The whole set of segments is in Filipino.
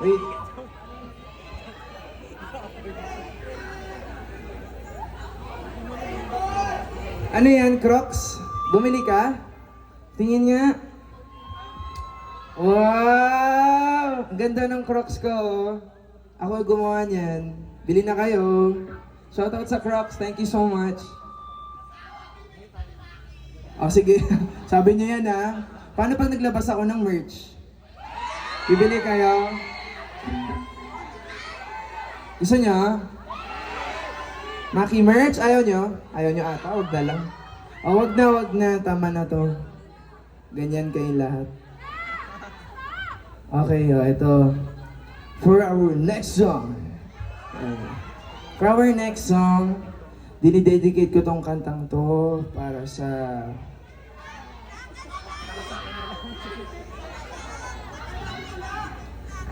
Wait. Ano yan, Crocs? Bumili ka? Tingin nga. Wow! Ang ganda ng Crocs ko. Ako gumawa niyan. Bili na kayo. Shoutout sa Crocs. Thank you so much. Oh, sige. Sabi niyo yan, ha? Paano pag naglabas ako ng merch? Bibili kayo? Gusto niyo? Maki merch? Ayaw nyo? Ayaw nyo ata? Huwag na lang. O, wag na. Tama na to. Ganyan kayong lahat. Okay, ito. For our next song. For our next song, dinidedicate ko tong kantang to para sa...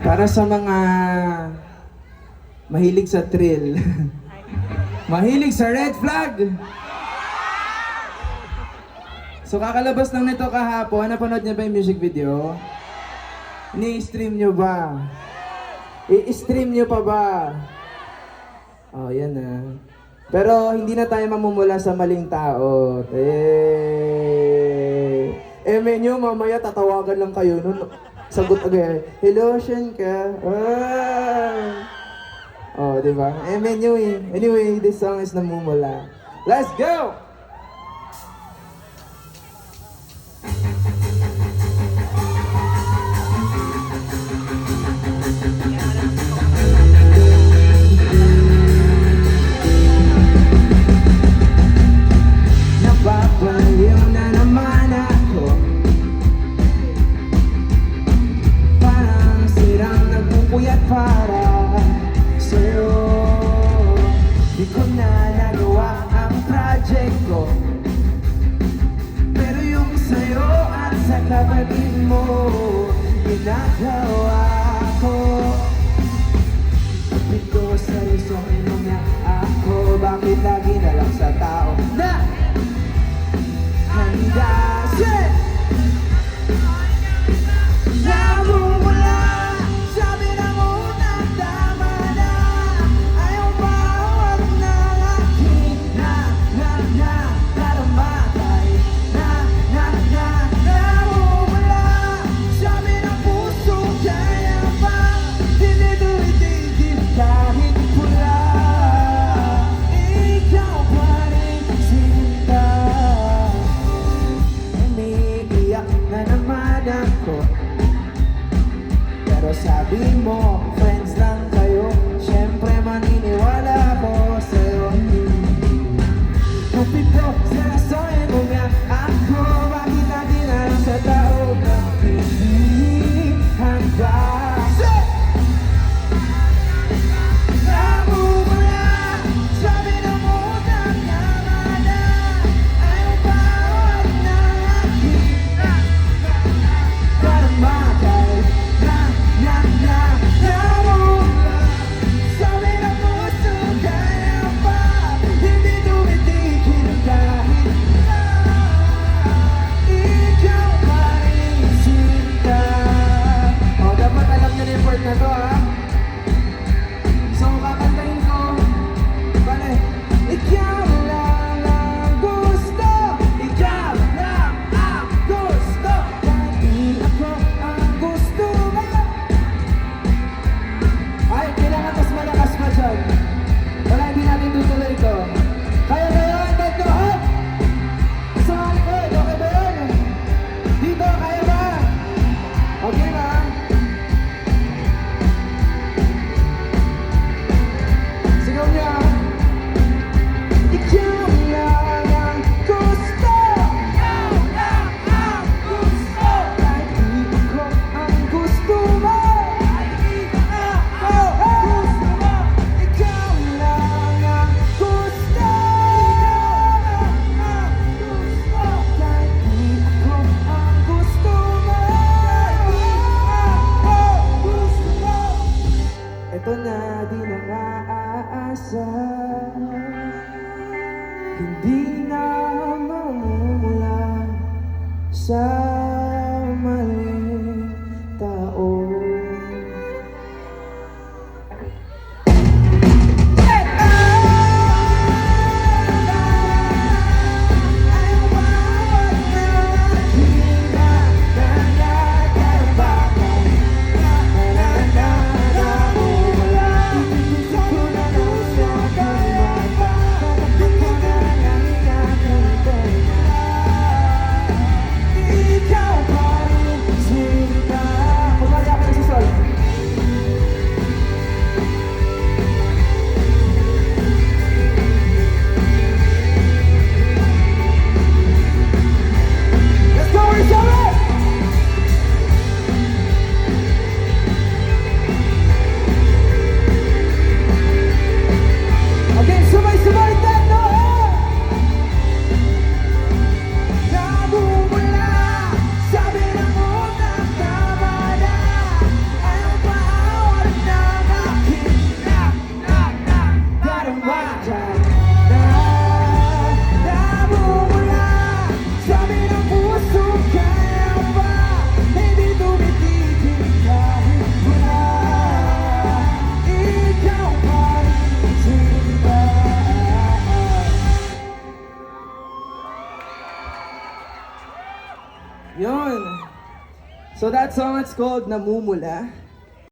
Para sa mga mahilig sa thrill. Mahilig sa red flag! So kakalabas lang nito kahapon, napanood niya ba yung music video? Ni-stream niyo ba? I-stream niyo pa ba? Oh, yan na. Pero hindi na tayo mamumula sa maling tao. Menyo, mamaya tatawagan lang kayo nun. Sagot agad, hello, Shen ka? Oh, di ba? Menyo eh. Anyway, this song is namumula. Let's go! Napapaliw na naman ako. Parang sirang nagpupuyat para sa'yo. Di ko na nagawa ang project ko, pero yung sa'yo at sa kapatid mo ginagawa ko. Kapit ko sa resume mo nga ako, bakit lagi na lang sa tao na handa? Shit! Namumula, sabi ng unang tama na. Ayaw bawat ng aking naramatay. Namumula, sabi ng puso, kaya ba dinidididid kahit pula? Ikaw pa rin sinta. Umiiyak na naman ako, pero sabi mo, friends lang kayo. Siyempre maniniwala ako sa'yo. Kapit ko sa rasoy mo nga ako, bakit natin alam sa tao na hindi handa? Namumula, sabi ng unang tama na. Ayaw bawat ng aking naramatay. Namumula, Yun. So that song, it's called Namumula.